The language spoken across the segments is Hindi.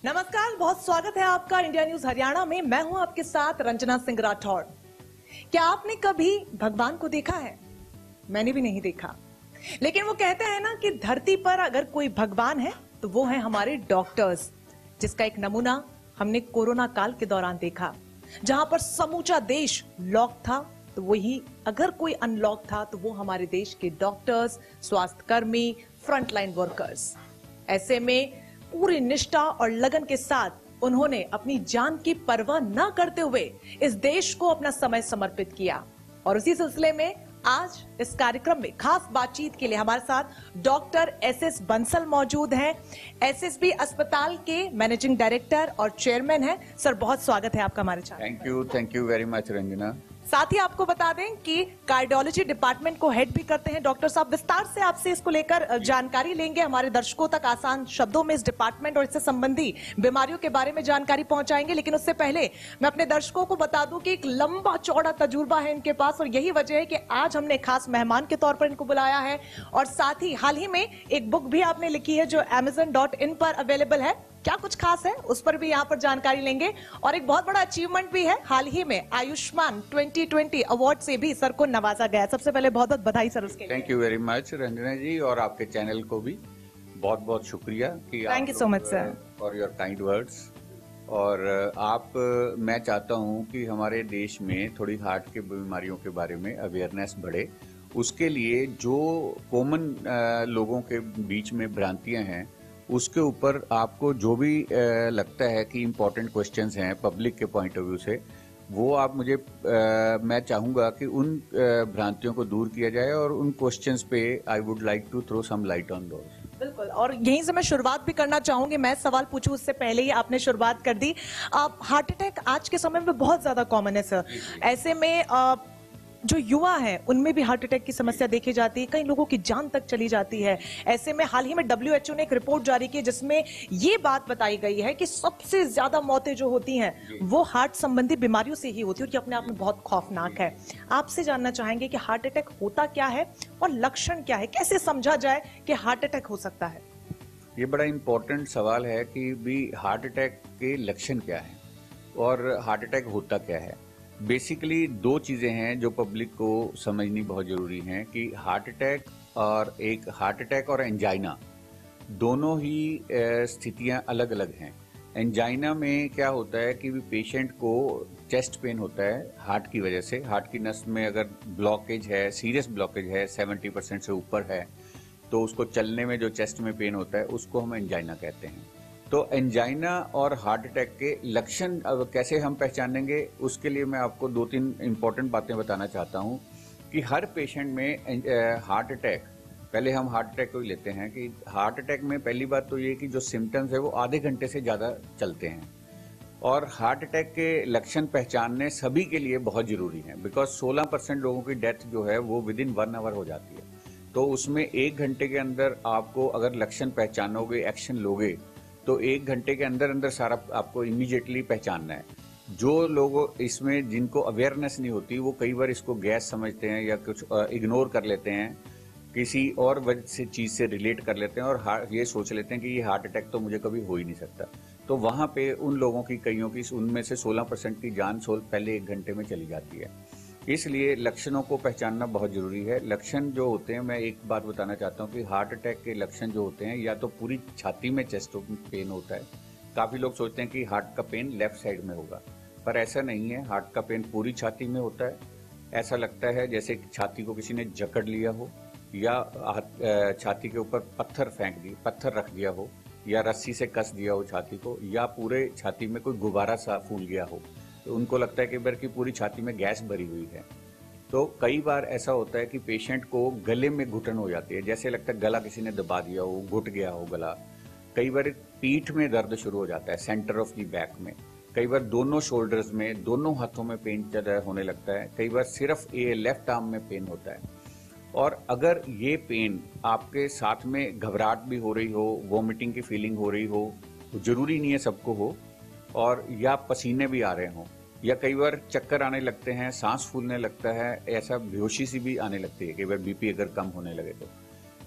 नमस्कार, बहुत स्वागत है आपका इंडिया न्यूज हरियाणा में। मैं हूं आपके साथ रंजना सिंह राठौड़। क्या आपने कभी भगवान को देखा है? मैंने भी नहीं देखा, लेकिन वो कहते हैं ना कि धरती पर अगर कोई भगवान है तो वो है हमारे डॉक्टर्स, जिसका एक नमूना हमने कोरोना काल के दौरान देखा, जहां पर समूचा देश लॉक था। तो वही अगर कोई अनलॉक था तो वो हमारे देश के डॉक्टर्स, स्वास्थ्यकर्मी, फ्रंटलाइन वर्कर्स। ऐसे में पूरी निष्ठा और लगन के साथ उन्होंने अपनी जान की परवाह न करते हुए इस देश को अपना समय समर्पित किया। और उसी सिलसिले में आज इस कार्यक्रम में खास बातचीत के लिए हमारे साथ डॉक्टर एसएस बंसल मौजूद हैं। एसएसबी अस्पताल के मैनेजिंग डायरेक्टर और चेयरमैन हैं। सर, बहुत स्वागत है आपका हमारे साथ। Thank you very much Ranjana. साथ ही आपको बता दें कि कार्डियोलॉजी डिपार्टमेंट को हेड भी करते हैं डॉक्टर साहब। विस्तार से आपसे इसको लेकर जानकारी लेंगे, हमारे दर्शकों तक आसान शब्दों में इस डिपार्टमेंट और इससे संबंधी बीमारियों के बारे में जानकारी पहुंचाएंगे। लेकिन उससे पहले मैं अपने दर्शकों को बता दूं कि एक लंबा चौड़ा तजुर्बा है इनके पास, और यही वजह है कि आज हमने खास मेहमान के तौर पर इनको बुलाया है। और साथ ही हाल ही में एक बुक भी आपने लिखी है जो amazon.in पर अवेलेबल है। क्या कुछ खास है उस पर भी यहाँ पर जानकारी लेंगे। और एक बहुत बड़ा अचीवमेंट भी है, हाल ही में आयुष्मान 2020 अवार्ड से भी सर को नवाजा गया। सबसे पहले बहुत बहुत बधाई सर उसके लिए। Thank you very much Ranjana ji, और आपके चैनल को भी बहुत बहुत शुक्रिया कि thank you so much sir for your kind words. और मैं चाहता हूँ कि हमारे देश में थोड़ी हार्ट की बीमारियों के बारे में अवेयरनेस बढ़े। उसके लिए जो कॉमन लोगों के बीच में भ्रांतियां हैं, उसके ऊपर आपको जो भी लगता है कि इम्पोर्टेंट क्वेश्चंस हैं पब्लिक के पॉइंट ऑफ व्यू से, वो आप मुझे मैं चाहूंगा कि उन भ्रांतियों को दूर किया जाए और उन क्वेश्चंस पे I would like to throw some light on those. बिल्कुल, और यहीं से मैं शुरुआत भी करना चाहूंगी। मैं सवाल पूछूं उससे पहले ही आपने शुरुआत कर दी। हार्ट अटैक आज के समय में बहुत ज्यादा कॉमन है सर। ऐसे में जो युवा है उनमें भी हार्ट अटैक की समस्या देखी जाती है, कई लोगों की जान तक चली जाती है। ऐसे में हाल ही में WHO ने एक रिपोर्ट जारी की जिसमें ये बात बताई गई है कि सबसे ज्यादा मौतें जो होती हैं वो हार्ट संबंधी बीमारियों से ही होती है, और ये अपने आप में बहुत खौफनाक है। आपसे जानना चाहेंगे कि हार्ट अटैक होता क्या है और लक्षण क्या है, कैसे समझा जाए कि हार्ट अटैक हो सकता है? ये बड़ा इंपॉर्टेंट सवाल है कि भी हार्ट अटैक के लक्षण क्या है और हार्ट अटैक होता क्या है। बेसिकली दो चीजें हैं जो पब्लिक को समझनी बहुत जरूरी है कि हार्ट अटैक और एंजाइना दोनों ही स्थितियां अलग अलग हैं। एंजाइना में क्या होता है कि पेशेंट को चेस्ट पेन होता है हार्ट की वजह से। हार्ट की नस में अगर ब्लॉकेज है, सीरियस ब्लॉकेज है, 70% से ऊपर है, तो उसको चलने में जो चेस्ट में पेन होता है उसको हम एंजाइना कहते हैं। तो एंजाइना और हार्ट अटैक के लक्षण कैसे हम पहचानेंगे, उसके लिए मैं आपको 2-3 इंपॉर्टेंट बातें बताना चाहता हूं कि हर पेशेंट में हार्ट अटैक, पहले हम हार्ट अटैक को ही लेते हैं कि हार्ट अटैक में पहली बात तो ये कि जो सिम्टम्स है वो आधे घंटे से ज्यादा चलते हैं। और हार्ट अटैक के लक्षण पहचानने सभी के लिए बहुत जरूरी है, बिकॉज 16% लोगों की डेथ जो है वो विद इन 1 आवर हो जाती है। तो उसमें 1 घंटे के अंदर आपको अगर लक्षण पहचानोगे, एक्शन लोगे, तो 1 घंटे के अंदर अंदर सारा आपको इमीडिएटली पहचानना है। जो लोग इसमें जिनको अवेयरनेस नहीं होती वो कई बार इसको गैस समझते हैं या कुछ इग्नोर कर लेते हैं, किसी और वजह से चीज से रिलेट कर लेते हैं और ये सोच लेते हैं कि ये हार्ट अटैक तो मुझे कभी हो ही नहीं सकता। तो वहां पे उन लोगों की, कईयों की, उनमें से 16% की जान पहले 1 घंटे में चली जाती है। इसलिए लक्षणों को पहचानना बहुत जरूरी है। लक्षण जो होते हैं, मैं एक बात बताना चाहता हूं कि हार्ट अटैक के लक्षण जो होते हैं, या तो पूरी छाती में चेस्ट पेन होता है। काफी लोग सोचते हैं कि हार्ट का पेन लेफ्ट साइड में होगा, पर ऐसा नहीं है। हार्ट का पेन पूरी छाती में होता है। ऐसा लगता है जैसे छाती को किसी ने जकड़ लिया हो, या छाती के ऊपर पत्थर रख दिया हो, या रस्सी से कस दिया हो छाती को, या पूरे छाती में कोई गुब्बारा सा फूल गया हो। तो उनको लगता है कि बार की पूरी छाती में गैस भरी हुई है। तो कई बार ऐसा होता है कि पेशेंट को गले में घुटन हो जाती है, जैसे लगता है गला किसी ने दबा दिया हो, घुट गया हो गला। कई बार पीठ में दर्द शुरू हो जाता है, सेंटर ऑफ द बैक में। कई बार दोनों शोल्डर्स में, दोनों हाथों में पेन होने लगता है। कई बार सिर्फ लेफ्ट आर्म में पेन होता है। और अगर ये पेन आपके साथ में घबराहट भी हो रही हो, वॉमिटिंग की फीलिंग हो रही हो, तो जरूरी नहीं है सबको हो, और या पसीने भी आ रहे हों, या कई बार चक्कर आने लगते हैं, सांस फूलने लगता है, ऐसा बेहोशी सी भी आने लगती है कई बार, बीपी अगर कम होने लगे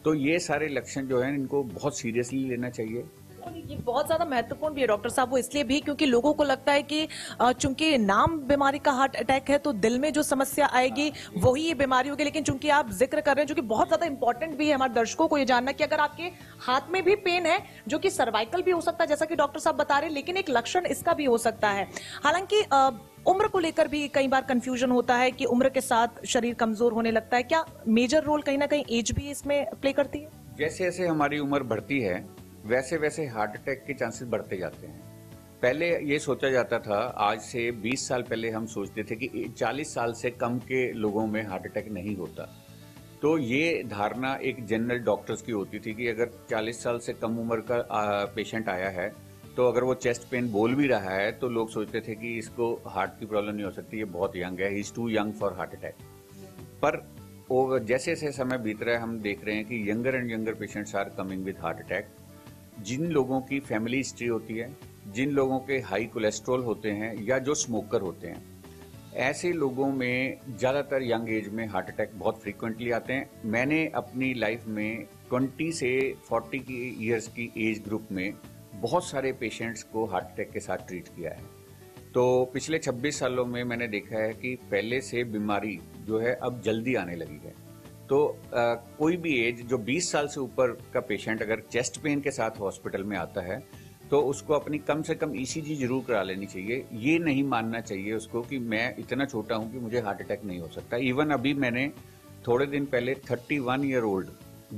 तो ये सारे लक्षण जो हैं इनको बहुत सीरियसली लेना चाहिए। ये बहुत ज्यादा महत्वपूर्ण भी है डॉक्टर साहब, वो इसलिए भी क्योंकि लोगों को लगता है कि चूंकि नाम बीमारी का हार्ट अटैक है तो दिल में जो समस्या आएगी वही ये बीमारी होगी। लेकिन चूंकि आप जिक्र कर रहे हैं, जो कि बहुत ज्यादा इंपॉर्टेंट भी है हमारे दर्शकों को ये जानना कि अगर आपके हाथ में भी पेन है, जो कि सर्वाइकल भी हो सकता है जैसा कि डॉक्टर साहब बता रहे हैं, लेकिन एक लक्षण इसका भी हो सकता है। हालांकि उम्र को लेकर भी कई बार कंफ्यूजन होता है कि उम्र के साथ शरीर कमजोर होने लगता है। क्या मेजर रोल कहीं ना कहीं एज भी इसमें प्ले करती है? जैसे जैसे हमारी उम्र बढ़ती है वैसे वैसे हार्ट अटैक के चांसेस बढ़ते जाते हैं। पहले ये सोचा जाता था, आज से 20 साल पहले हम सोचते थे कि 40 साल से कम के लोगों में हार्ट अटैक नहीं होता। तो ये धारणा एक जनरल डॉक्टर्स की होती थी कि अगर 40 साल से कम उम्र का पेशेंट आया है तो अगर वो चेस्ट पेन बोल भी रहा है तो लोग सोचते थे कि इसको हार्ट की प्रॉब्लम नहीं हो सकती, ये बहुत यंग है, he is too young for heart attack. पर जैसे जैसे समय बीत रहा है हम देख रहे हैं कि younger and younger patients are coming with heart attack. जिन लोगों की फैमिली हिस्ट्री होती है, जिन लोगों के हाई कोलेस्ट्रॉल होते हैं या जो स्मोकर होते हैं, ऐसे लोगों में ज्यादातर यंग एज में हार्ट अटैक बहुत फ्रीक्वेंटली आते हैं। मैंने अपनी लाइफ में 20 से 40 की ईयर्स की एज ग्रुप में बहुत सारे पेशेंट्स को हार्ट अटैक के साथ ट्रीट किया है। तो पिछले 26 सालों में मैंने देखा है कि पहले से बीमारी जो है अब जल्दी आने लगी है। तो कोई भी एज, जो 20 साल से ऊपर का पेशेंट अगर चेस्ट पेन के साथ हॉस्पिटल में आता है तो उसको अपनी कम से कम ईसीजी जरूर करा लेनी चाहिए। ये नहीं मानना चाहिए उसको कि मैं इतना छोटा हूं कि मुझे हार्ट अटैक नहीं हो सकता। इवन अभी मैंने थोड़े दिन पहले 31 ईयर ओल्ड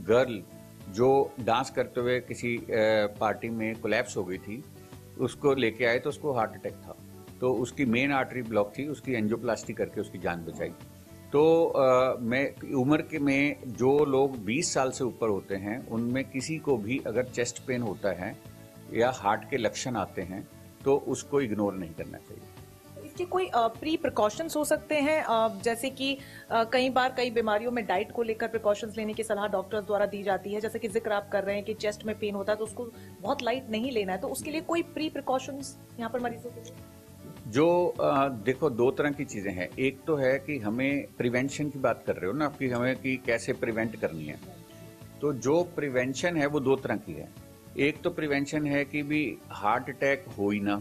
गर्ल जो डांस करते हुए किसी पार्टी में कोलैप्स हो गई थी, उसको लेके आए तो उसको हार्ट अटैक था। तो उसकी मेन आर्टरी ब्लॉक थी, उसकी एंजियोप्लास्टी करके उसकी जान बचाई। तो मैं उम्र के में जो लोग 20 साल से ऊपर होते हैं उनमें किसी को भी अगर चेस्ट पेन होता है या हार्ट के लक्षण आते हैं तो उसको इग्नोर नहीं करना चाहिए। इसके कोई प्री प्रिकॉशंस हो सकते हैं, जैसे कि कई बार कई बीमारियों में डाइट को लेकर प्रिकॉशंस लेने की सलाह डॉक्टर्स द्वारा दी जाती है, जैसे कि जिक्र आप कर रहे हैं कि चेस्ट में पेन होता है तो उसको बहुत लाइट नहीं लेना है, तो उसके लिए कोई प्री प्रिकॉशंस यहाँ पर मरीजों के लिए? जो देखो, दो तरह की चीजें हैं। एक तो है कि हमें प्रिवेंशन की बात कर रहे हो ना आपकी, हमें कि कैसे प्रिवेंट करनी है। तो जो प्रिवेंशन है वो दो तरह की है। एक तो प्रिवेंशन है कि भी हार्ट अटैक हो ही ना,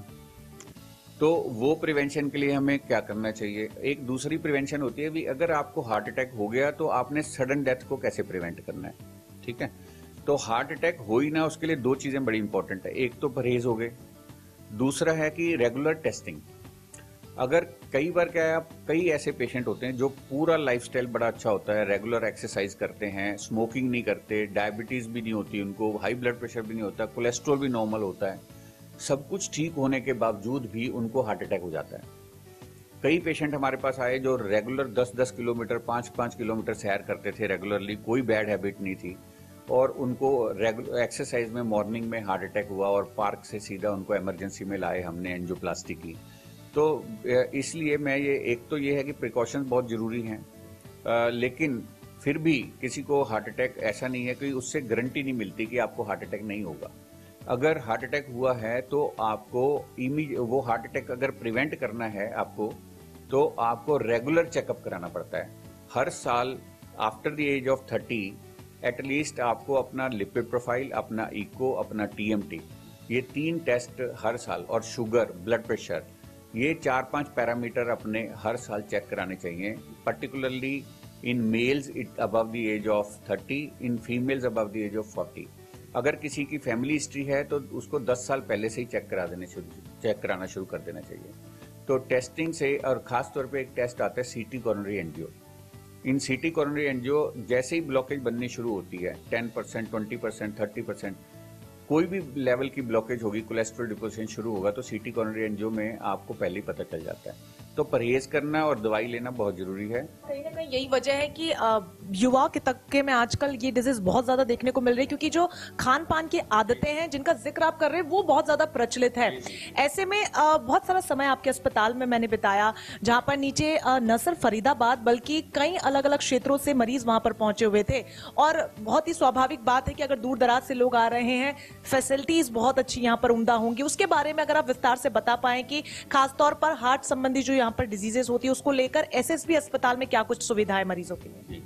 तो वो प्रिवेंशन के लिए हमें क्या करना चाहिए। एक दूसरी प्रिवेंशन होती है भी अगर आपको हार्ट अटैक हो गया तो आपने सडन डेथ को कैसे प्रिवेंट करना है। ठीक है, तो हार्ट अटैक हो ही ना उसके लिए दो चीजें बड़ी इंपॉर्टेंट है। एक तो परहेज हो गए, दूसरा है कि रेगुलर टेस्टिंग। अगर कई बार क्या है, आप कई ऐसे पेशेंट होते हैं जो पूरा लाइफस्टाइल बड़ा अच्छा होता है, रेगुलर एक्सरसाइज करते हैं, स्मोकिंग नहीं करते, डायबिटीज भी नहीं होती उनको, हाई ब्लड प्रेशर भी नहीं होता, कोलेस्ट्रॉल भी नॉर्मल होता है, सब कुछ ठीक होने के बावजूद भी उनको हार्ट अटैक हो जाता है। कई पेशेंट हमारे पास आए जो रेगुलर 10-10 किलोमीटर 5-5 किलोमीटर सैर करते थे रेगुलरली, कोई बैड हैबिट नहीं थी, और उनको रेगुलर एक्सरसाइज में मॉर्निंग में हार्ट अटैक हुआ और पार्क से सीधा उनको इमरजेंसी में लाए हमने, एंजियोप्लास्टी की। तो इसलिए मैं एक तो ये है कि प्रिकॉशंस बहुत जरूरी हैं, लेकिन फिर भी किसी को हार्ट अटैक ऐसा नहीं है कि उससे गारंटी नहीं मिलती कि आपको हार्ट अटैक नहीं होगा। अगर हार्ट अटैक हुआ है तो आपको वो हार्ट अटैक अगर प्रिवेंट करना है आपको, तो आपको रेगुलर चेकअप कराना पड़ता है। हर साल after the age of 30 at least आपको अपना लिपिड प्रोफाइल, अपना इको, अपना टीएमटी, ये 3 टेस्ट हर साल, और शुगर, ब्लड प्रेशर, ये 4-5 पैरामीटर अपने हर साल चेक कराने चाहिए। Particularly in males above the age of 30, in females above the age of 40। अगर किसी की फैमिली हिस्ट्री है तो उसको 10 साल पहले से ही चेक कराना शुरू कर देना चाहिए। तो टेस्टिंग से, और खास तौर पे एक टेस्ट आता है सीटी कोरोनरी एंजियो। इन सीटी कोरोनरी एंजियो जैसे ही ब्लॉकेज बननी शुरू होती है, 10%, 20%, 30%, कोई भी लेवल की ब्लॉकेज होगी, कोलेस्ट्रॉल डिपोजिशन शुरू होगा, तो सीटी कोरोनरी एंजियो में आपको पहले ही पता चल जाता है। तो परहेज करना और दवाई लेना बहुत जरूरी है। कहीं ना कहीं यही वजह है कि युवा के तबके में आजकल ये डिजीज बहुत ज्यादा देखने को मिल रही है, क्योंकि जो खान पान की आदतें हैं जिनका जिक्र आप कर रहे हैं वो बहुत ज्यादा प्रचलित है। ऐसे में बहुत सारा समय आपके अस्पताल में मैंने बिताया, जहां पर नीचे न सिर्फ फरीदाबाद बल्कि कई अलग अलग क्षेत्रों से मरीज वहां पर पहुंचे हुए थे। और बहुत ही स्वाभाविक बात है कि अगर दूर दराज से लोग आ रहे हैं, फैसिलिटीज बहुत अच्छी यहाँ पर उम्दा होंगी। उसके बारे में अगर आप विस्तार से बता पाएं कि खासतौर पर हार्ट संबंधी जो यहाँ पर डिजीजेस होती है उसको लेकर एसएसबी अस्पताल में क्या कुछ सुविधा है मरीजों के लिए?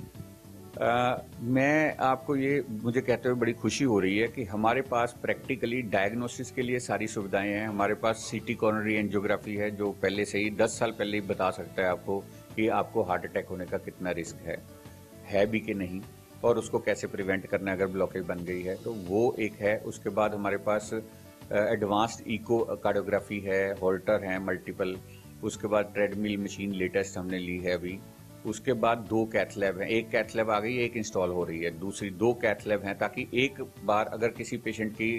मैं आपको ये मुझे कहते हुए बड़ी खुशी हो रही है कि हमारे पास प्रैक्टिकली डायग्नोसिस के लिए सारी सुविधाएं हैं। हमारे पास सीटी कोरोनरी एंजियोग्राफी है जो पहले से ही 10 साल पहले ही बता सकता है आपको कि आपको हार्ट अटैक होने का कितना रिस्क है भी कि नहीं, और उसको कैसे प्रिवेंट करना है अगर ब्लॉकेज बन गई है तो वो एक है। उसके बाद हमारे पास एडवांस्ड इको कार्डियोग्राफी है, होल्टर है मल्टीपल। उसके बाद ट्रेडमिल मशीन लेटेस्ट हमने ली है अभी। उसके बाद 2 कैथ लैब हैं, एक कैथ लैब आ गई, एक इंस्टॉल हो रही है, दूसरी 2 कैथ लैब हैं, ताकि एक बार अगर किसी पेशेंट की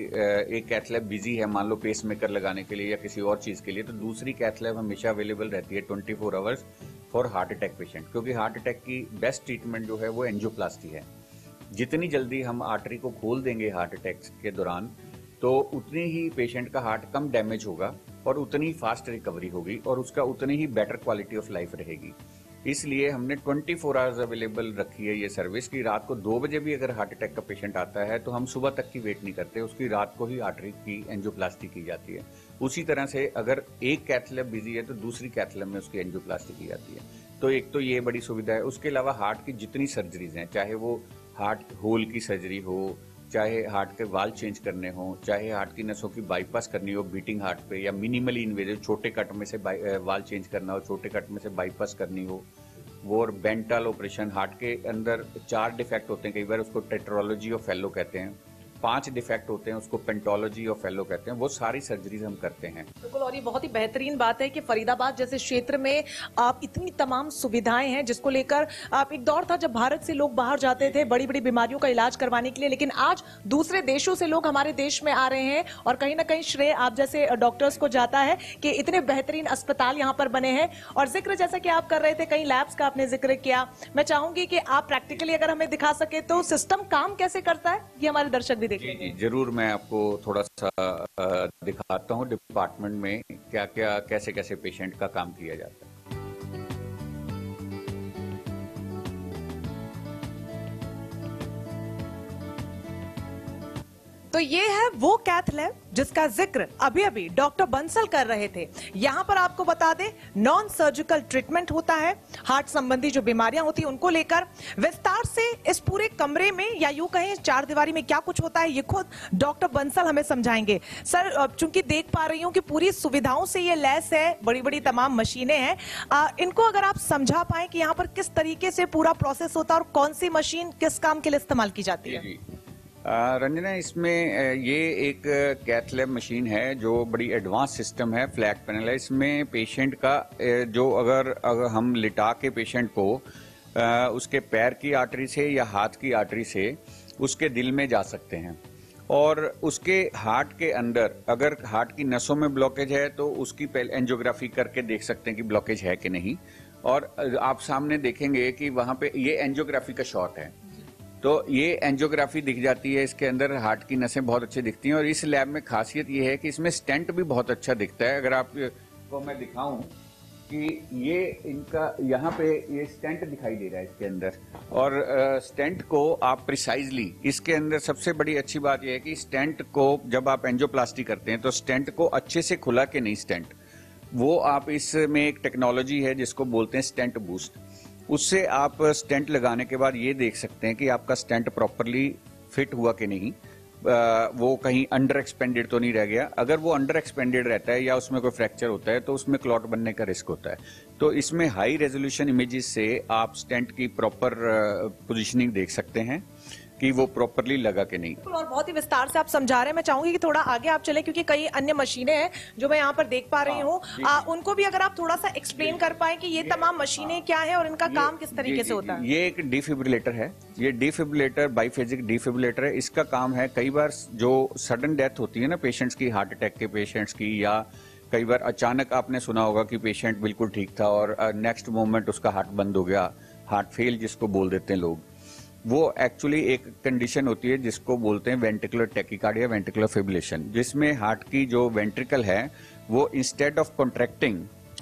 एक कैथ लैब बिजी है, मान लो पेस मेकर लगाने के लिए या किसी और चीज के लिए, तो दूसरी कैथ लैब हमेशा अवेलेबल रहती है 24 hours for heart attack patient. क्योंकि हार्ट अटैक की बेस्ट ट्रीटमेंट जो है वो एंजियोप्लास्टी है। जितनी जल्दी हम आर्टरी को खोल देंगे हार्ट अटैक के दौरान, तो उतनी ही पेशेंट का हार्ट कम डैमेज होगा और उतनी फास्ट रिकवरी होगी और उसका उतनी ही बेटर क्वालिटी ऑफ लाइफ रहेगी। इसलिए हमने 24 आवर्स अवेलेबल रखी है ये सर्विस की। रात को 2 बजे भी अगर हार्ट अटैक का पेशेंट आता है तो हम सुबह तक की वेट नहीं करते, उसकी रात को ही आर्टरी की एंजियोप्लास्टी की जाती है। उसी तरह से अगर एक कैथ लैब बिजी है तो दूसरी कैथ लैब में उसकी एंजियोप्लास्टी की जाती है। तो एक तो ये बड़ी सुविधा है। उसके अलावा हार्ट की जितनी सर्जरीज हैं, चाहे वो हार्ट होल की सर्जरी हो, चाहे हार्ट के वाल चेंज करने हो, चाहे हार्ट की नसों की बाईपास करनी हो बीटिंग हार्ट पे, या मिनिमली इन्वेजिव छोटे कट में से वाल चेंज करना हो, छोटे कट में से बाईपास करनी हो, वो और बेंटल ऑपरेशन। हार्ट के अंदर 4 डिफेक्ट होते हैं, कई बार उसको टेट्रोलॉजी और फेलो कहते हैं, 5 डिफेक्ट होते हैं उसको पेंटोलॉजी और फेलो कहते हैं। वो सारी सर्जरीज हम करते हैं। बिल्कुल, और ये बहुत ही बेहतरीन बात है कि फरीदाबाद जैसे क्षेत्र में आप इतनी तमाम सुविधाएं हैं, जिसको लेकर आप एक दौर था जब भारत से लोग बाहर जाते थे बड़ी बड़ी बीमारियों का इलाज करवाने के लिए, लेकिन आज दूसरे देशों से लोग हमारे देश में आ रहे हैं और कहीं ना कहीं श्रेय आप जैसे डॉक्टर्स को जाता है कि इतने बेहतरीन अस्पताल यहाँ पर बने हैं। और जिक्र जैसा कि आप कर रहे थे, कई लैब्स का आपने जिक्र किया, मैं चाहूंगी कि आप प्रैक्टिकली अगर हमें दिखा सके तो सिस्टम काम कैसे करता है, ये हमारे दर्शक भी देखेंगे। जी जरूर, मैं आपको थोड़ा सा दिखाता हूँ डिपार्टमेंट में क्या क्या कैसे कैसे पेशेंट का काम किया जाता है। तो ये है वो कैथ लैब जिसका जिक्र अभी अभी डॉक्टर बंसल कर रहे थे। यहाँ पर आपको बता दें, नॉन सर्जिकल ट्रीटमेंट होता है। हार्ट संबंधी जो बीमारियां होती हैं उनको लेकर विस्तार से इस पूरे कमरे में, या यूं कहें चार दीवारी में क्या कुछ होता है, ये खुद डॉक्टर बंसल हमें समझाएंगे। सर, चूंकि देख पा रही हूँ कि पूरी सुविधाओं से ये लैस है, बड़ी बड़ी तमाम मशीनें हैं, इनको अगर आप समझा पाए कि यहाँ पर किस तरीके से पूरा प्रोसेस होता है और कौन सी मशीन किस काम के लिए इस्तेमाल की जाती है। रंजना, इसमें ये एक कैथ लैब मशीन है जो बड़ी एडवांस सिस्टम है, फ्लैट पैनल है। इसमें पेशेंट का जो अगर हम लिटा के पेशेंट को उसके पैर की आर्टरी से या हाथ की आर्टरी से उसके दिल में जा सकते हैं, और उसके हार्ट के अंदर अगर हार्ट की नसों में ब्लॉकेज है तो उसकी पहले एंजियोग्राफी करके देख सकते हैं कि ब्लॉकेज है कि नहीं। और आप सामने देखेंगे कि वहां पे ये एंजियोग्राफी का शॉट है, तो ये एंजियोग्राफी दिख जाती है। इसके अंदर हार्ट की नसें बहुत अच्छी दिखती हैं, और इस लैब में खासियत ये है कि इसमें स्टेंट भी बहुत अच्छा दिखता है। अगर आपको मैं दिखाऊं कि ये इनका यहाँ पे ये स्टेंट दिखाई दे रहा है इसके अंदर, और स्टेंट को आप प्रिसाइजली, इसके अंदर सबसे बड़ी अच्छी बात यह है कि स्टेंट को जब आप एंजियोप्लास्टी करते हैं तो स्टेंट को अच्छे से खुला के नहीं स्टेंट, वो आप इसमें एक टेक्नोलॉजी है जिसको बोलते हैं स्टेंट बूस्ट, उससे आप स्टेंट लगाने के बाद ये देख सकते हैं कि आपका स्टेंट प्रॉपरली फिट हुआ कि नहीं, वो कहीं अंडर एक्सपेंडेड तो नहीं रह गया। अगर वो अंडर एक्सपेंडेड रहता है या उसमें कोई फ्रैक्चर होता है तो उसमें क्लॉट बनने का रिस्क होता है। तो इसमें हाई रेजोल्यूशन इमेजेस से आप स्टेंट की प्रॉपर पोजीशनिंग देख सकते हैं कि वो प्रॉपरली लगा के नहीं। और बहुत ही विस्तार से आप समझा रहे हैं, मैं चाहूंगी कि थोड़ा आगे आप चले, क्योंकि कई अन्य मशीनें हैं जो मैं यहाँ पर देख पा रही हूँ, उनको भी अगर आप थोड़ा सा एक्सप्लेन कर पाए कि ये तमाम मशीनें क्या है और इनका काम किस तरीके से होता है। ये एक डिफिब्रिलेटर है, ये डिफिब्रिलेटर बाईफेजिक डिफिब्रिलेटर है। इसका काम है, कई बार जो सडन डेथ होती है ना पेशेंट्स की, हार्ट अटैक के पेशेंट्स की, या कई बार अचानक आपने सुना होगा कि पेशेंट बिल्कुल ठीक था और नेक्स्ट मोमेंट उसका हार्ट बंद हो गया, हार्ट फेल जिसको बोल देते हैं लोग। वो एक्चुअली एक कंडीशन होती है जिसको बोलते हैं वेंट्रिकुलर टैकीकार्डिया, वेंट्रिकुलर फिब्रिलेशन, जिसमें हार्ट की जो वेंट्रिकल है वो इंस्टेड ऑफ कॉन्ट्रैक्टिंग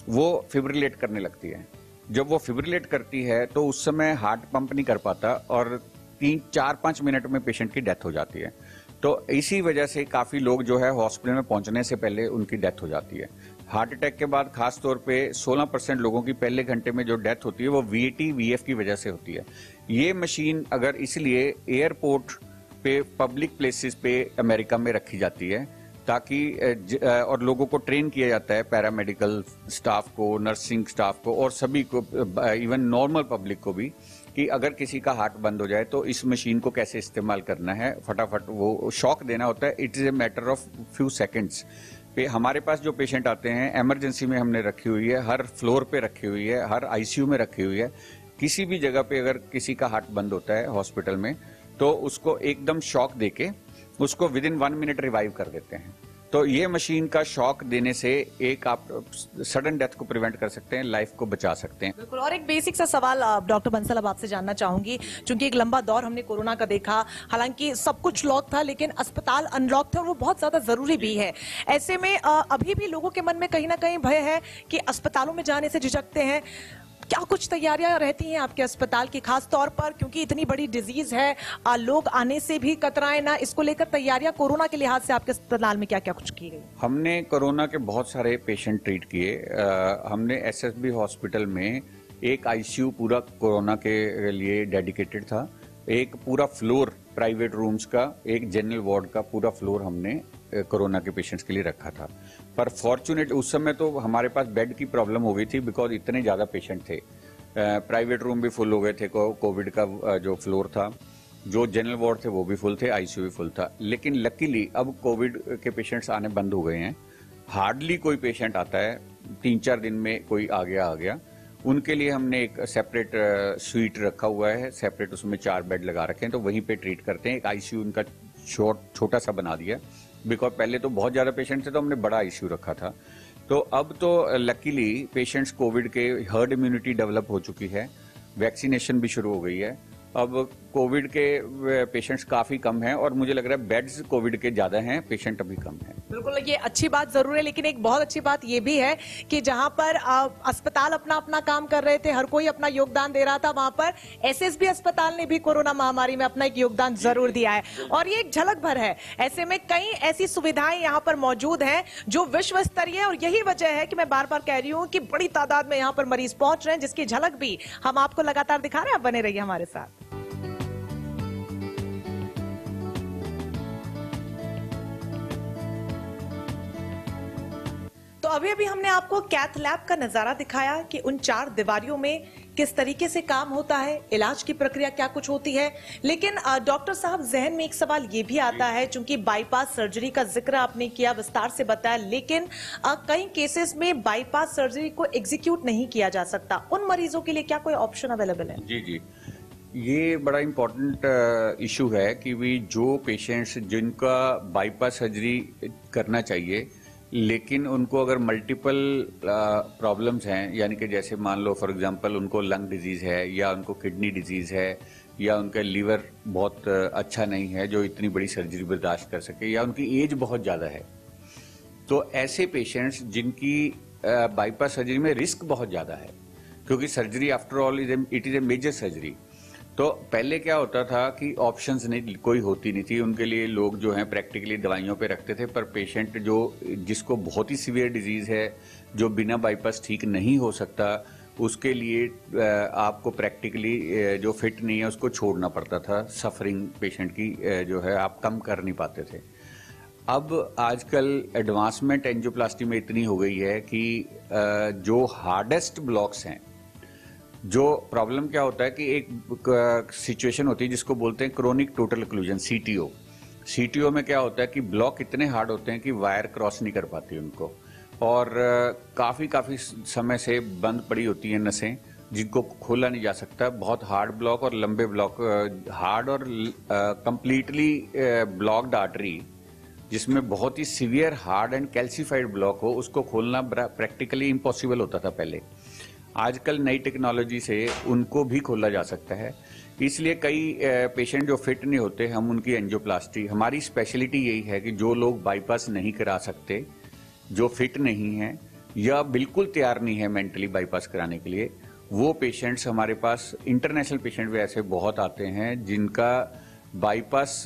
वो फिब्रिलेट करने लगती है। जब वो फिब्रिलेट करती है तो उस समय हार्ट पंप नहीं कर पाता और 3-4-5 मिनट में पेशेंट की डेथ हो जाती है। तो इसी वजह से काफी लोग जो है हॉस्पिटल में पहुंचने से पहले उनकी डेथ हो जाती है। हार्ट अटैक के बाद खास तौर पे 16% लोगों की पहले घंटे में जो डेथ होती है वो वीएटी वीएफ की वजह से होती है। ये मशीन अगर इसलिए एयरपोर्ट पे, पब्लिक प्लेसेस पे अमेरिका में रखी जाती है ताकि और लोगों को ट्रेन किया जाता है, पैरामेडिकल स्टाफ को, नर्सिंग स्टाफ को और सभी को, इवन नॉर्मल पब्लिक को भी, कि अगर किसी का हार्ट बंद हो जाए तो इस मशीन को कैसे इस्तेमाल करना है, फटाफट वो शॉक देना होता है। It is a matter of few seconds पे। हमारे पास जो पेशेंट आते हैं इमरजेंसी में हमने रखी हुई है, हर फ्लोर पे रखी हुई है, हर आईसीयू में रखी हुई है। किसी भी जगह पे अगर किसी का हार्ट बंद होता है हॉस्पिटल में तो उसको एकदम शॉक देके उसको विद इन 1 मिनट रिवाइव कर देते हैं। तो ये मशीन का शॉक देने से एक आप सडन डेथ को प्रिवेंट कर सकते हैं, लाइफ को बचा सकते हैं। बिल्कुल। और एक बेसिक सा सवाल डॉक्टर बंसल अब आपसे जानना चाहूंगी, क्योंकि एक लंबा दौर हमने कोरोना का देखा, हालांकि सब कुछ लॉक था लेकिन अस्पताल अनलॉक थे और वो बहुत ज्यादा जरूरी भी है। ऐसे में अभी भी लोगों के मन में कहीं ना कहीं भय है कि अस्पतालों में जाने से झिझकते हैं। क्या कुछ तैयारियां रहती हैं आपके अस्पताल की, खास तौर पर क्योंकि इतनी बड़ी डिजीज है, लोग आने से भी कतराए ना, इसको लेकर तैयारियां कोरोना के लिहाज से आपके अस्पताल में क्या क्या कुछ की गई? हमने कोरोना के बहुत सारे पेशेंट ट्रीट किए। हमने एसएसबी हॉस्पिटल में एक आईसीयू पूरा कोरोना के लिए डेडिकेटेड था, एक पूरा फ्लोर प्राइवेट रूम्स का, एक जनरल वार्ड का पूरा फ्लोर हमने कोरोना के पेशेंट्स के लिए रखा था। पर फॉर्चुनेट उस समय तो हमारे पास बेड की प्रॉब्लम हो गई थी बिकॉज इतने ज्यादा पेशेंट थे। प्राइवेट रूम भी फुल हो गए थे, कोविड का जो फ्लोर था, जो जनरल वार्ड थे वो भी फुल थे, आईसीयू भी फुल था। लेकिन लकीली अब कोविड के पेशेंट्स आने बंद हो गए हैं। हार्डली कोई पेशेंट आता है, 3-4 दिन में कोई आ गया। उनके लिए हमने एक सेपरेट स्वीट रखा हुआ है, सेपरेट उसमें 4 बेड लगा रखे हैं, तो वहीं पे ट्रीट करते हैं। एक आईसीयू उनका छोटा सा बना दिया बिकॉज पहले तो बहुत ज्यादा पेशेंट थे तो हमने बड़ा आईसीयू रखा था। तो अब तो लकीली पेशेंट्स कोविड के हर्ड इम्यूनिटी डेवलप हो चुकी है, वैक्सीनेशन भी शुरू हो गई है। अब कोविड के पेशेंट्स काफी कम हैं और मुझे लग रहा है बेड्स कोविड के ज्यादा हैं, पेशेंट अभी कम हैं। बिल्कुल, ये अच्छी बात जरूर है, लेकिन एक बहुत अच्छी बात ये भी है कि जहां पर अस्पताल अपना अपना काम कर रहे थे, हर कोई अपना योगदान दे रहा था, वहां पर एसएसबी अस्पताल ने भी कोरोना महामारी में अपना एक योगदान जरूर दिया है और ये एक झलक भर है। ऐसे में कई ऐसी सुविधाएं यहाँ पर मौजूद हैं जो विश्व स्तरीय है और यही वजह है कि मैं बार बार कह रही हूँ कि बड़ी तादाद में यहाँ पर मरीज पहुंच रहे हैं, जिसकी झलक भी हम आपको लगातार दिखा रहे हैं। आप बने रहिए हमारे साथ। तो अभी हमने आपको कैथ लैब का नजारा दिखाया कि उन 4 दीवारियों में किस तरीके से काम होता है, इलाज की प्रक्रिया क्या कुछ होती है। लेकिन डॉक्टर साहब, जहन में एक सवाल ये भी आता है, चूंकि बाईपास सर्जरी का जिक्र आपने किया, विस्तार से बताया, लेकिन कई केसेस में बाईपास सर्जरी को एग्जीक्यूट नहीं किया जा सकता। उन मरीजों के लिए क्या कोई ऑप्शन अवेलेबल है? जी, ये बड़ा इम्पोर्टेंट इशू है कि भी जो पेशेंट्स जिनका बाईपास सर्जरी करना चाहिए लेकिन उनको अगर मल्टीपल प्रॉब्लम्स हैं, यानी कि जैसे मान लो फॉर एग्जांपल उनको लंग डिजीज है या उनको किडनी डिजीज है या उनका लीवर बहुत अच्छा नहीं है जो इतनी बड़ी सर्जरी बर्दाश्त कर सके, या उनकी एज बहुत ज्यादा है, तो ऐसे पेशेंट्स जिनकी बाईपास सर्जरी में रिस्क बहुत ज्यादा है, क्योंकि surgery after all it is a major surgery. तो पहले क्या होता था कि ऑप्शंस नहीं, कोई होती नहीं थी उनके लिए, लोग जो हैं प्रैक्टिकली दवाइयों पे रखते थे। पर पेशेंट जिसको बहुत ही सीवियर डिजीज है, जो बिना बाईपास ठीक नहीं हो सकता, उसके लिए आपको प्रैक्टिकली जो फिट नहीं है उसको छोड़ना पड़ता था। सफरिंग पेशेंट की जो है आप कम कर नहीं पाते थे। अब आजकल एडवांसमेंट एंजियोप्लास्टी में इतनी हो गई है कि जो हार्डेस्ट ब्लॉक्स हैं, जो प्रॉब्लम क्या होता है कि एक सिचुएशन होती है जिसको बोलते हैं chronic total occlusion, CTO. CTO में क्या होता है कि ब्लॉक इतने हार्ड होते हैं कि वायर क्रॉस नहीं कर पाती उनको, और काफी समय से बंद पड़ी होती हैं नसें, जिनको खोला नहीं जा सकता। बहुत हार्ड ब्लॉक और लंबे ब्लॉक, हार्ड और कंप्लीटली ब्लॉक्ड आर्टरी जिसमें बहुत ही severe hard and calcified block हो, उसको खोलना प्रैक्टिकली इम्पॉसिबल होता था पहले। आजकल नई टेक्नोलॉजी से उनको भी खोला जा सकता है। इसलिए कई पेशेंट जो फिट नहीं होते, हम उनकी एंजियोप्लास्टी, हमारी स्पेशलिटी यही है कि जो लोग बाईपास नहीं करा सकते, जो फिट नहीं है या बिल्कुल तैयार नहीं है मेंटली बाईपास कराने के लिए, वो पेशेंट्स हमारे पास, इंटरनेशनल पेशेंट भी ऐसे बहुत आते हैं जिनका बाईपास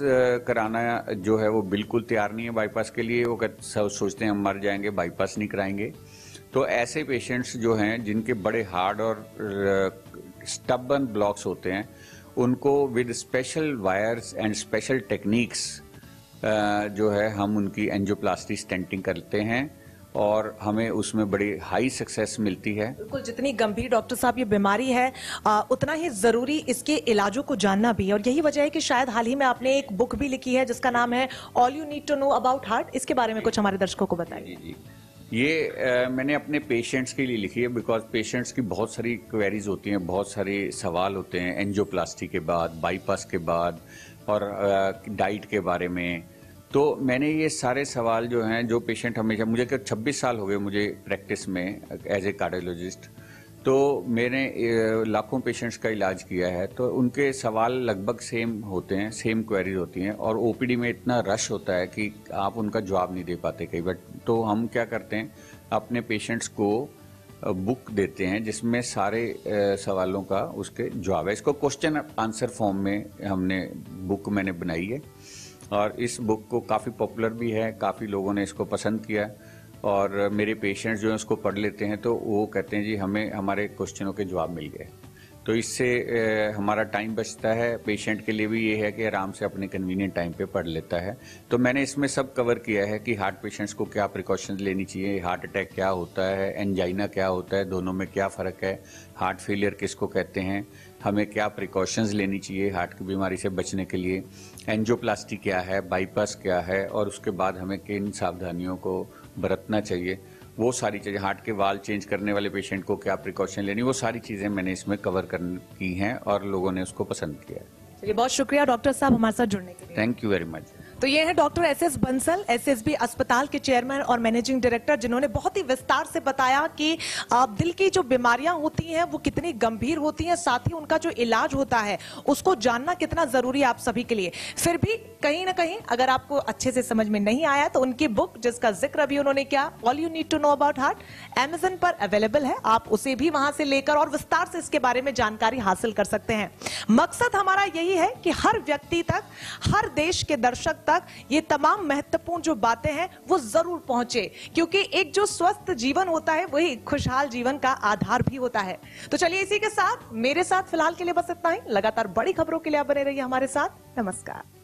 कराना जो है वो बिल्कुल तैयार नहीं है बाईपास के लिए। वो सब सोचते हैं हम मर जाएंगे, बाईपास नहीं कराएंगे। तो ऐसे पेशेंट्स जो हैं जिनके बड़े हार्ड और स्टबर्न ब्लॉक्स होते हैं, उनको with special wires and special techniques जो है हम उनकी एंजियोप्लास्टी स्टेंटिंग करते हैं और हमें उसमें बड़ी हाई सक्सेस मिलती है। बिल्कुल, जितनी गंभीर डॉक्टर साहब ये बीमारी है उतना ही जरूरी इसके इलाजों को जानना भी। और यही वजह है कि शायद हाल ही में आपने एक बुक भी लिखी है जिसका नाम है all you need to know about heart. इसके बारे में कुछ हमारे दर्शकों को बताइए। जी, ये मैंने अपने पेशेंट्स के लिए लिखी है, बिकॉज पेशेंट्स की बहुत सारी क्वेरीज होती हैं, बहुत सारे सवाल होते हैं एंजियोप्लास्टी के बाद, बाईपास के बाद और डाइट के बारे में। तो मैंने ये सारे सवाल जो हैं, जो पेशेंट हमेशा, मुझे 26 साल हो गए मुझे प्रैक्टिस में एज ए कार्डियोलॉजिस्ट, तो मैंने लाखों पेशेंट्स का इलाज किया है। तो उनके सवाल लगभग सेम होते हैं, सेम क्वेरीज होती हैं और ओपीडी में इतना रश होता है कि आप उनका जवाब नहीं दे पाते कई बार। तो हम क्या करते हैं, अपने पेशेंट्स को बुक देते हैं जिसमें सारे सवालों का उसके जवाब है। इसको क्वेश्चन आंसर फॉर्म में हमने बुक मैंने बनाई है और इस बुक को काफ़ी पॉपुलर भी है, काफ़ी लोगों ने इसको पसंद किया और मेरे पेशेंट्स जो हैं उसको पढ़ लेते हैं तो वो कहते हैं जी हमें हमारे क्वेश्चनों के जवाब मिल गए। तो इससे हमारा टाइम बचता है, पेशेंट के लिए भी ये है कि आराम से अपने कन्वीनियंट टाइम पे पढ़ लेता है। तो मैंने इसमें सब कवर किया है कि हार्ट पेशेंट्स को क्या प्रिकॉशंस लेनी चाहिए, हार्ट अटैक क्या होता है, एंजाइना क्या होता है, दोनों में क्या फ़र्क है, हार्ट फेलियर किसको कहते हैं, हमें क्या प्रिकॉशंस लेनी चाहिए हार्ट की बीमारी से बचने के लिए, एंजियोप्लास्टी क्या है, बाईपास क्या है और उसके बाद हमें किन सावधानियों को बरतना चाहिए, वो सारी चीज़ें, हार्ट के वाल चेंज करने वाले पेशेंट को क्या प्रिकॉशन लेनी, वो सारी चीज़ें मैंने इसमें कवर की हैं और लोगों ने उसको पसंद किया है। चलिए, बहुत शुक्रिया डॉक्टर साहब हमारे साथ जुड़ने के लिए। Thank you very much. तो ये है डॉक्टर एसएस बंसल, एसएसबी अस्पताल के चेयरमैन और मैनेजिंग डायरेक्टर, जिन्होंने बहुत ही विस्तार से बताया कि दिल की जो बीमारियां होती हैं वो कितनी गंभीर होती हैं, साथ ही उनका जो इलाज होता है उसको जानना कितना जरूरी है आप सभी के लिए। फिर भी कहीं ना कहीं अगर आपको अच्छे से समझ में नहीं आया तो उनकी बुक, जिसका जिक्र अभी उन्होंने किया, all you need to know about heart, Amazon पर अवेलेबल है। आप उसे भी वहां से लेकर और विस्तार से इसके बारे में जानकारी हासिल कर सकते हैं। मकसद हमारा यही है कि हर व्यक्ति तक, हर देश के दर्शक तक ये तमाम महत्वपूर्ण जो बातें हैं वो जरूर पहुंचे, क्योंकि एक जो स्वस्थ जीवन होता है वही खुशहाल जीवन का आधार भी होता है। तो चलिए, इसी के साथ मेरे साथ फिलहाल के लिए बस इतना ही। लगातार बड़ी खबरों के लिए आप बने रहिए हमारे साथ। नमस्कार।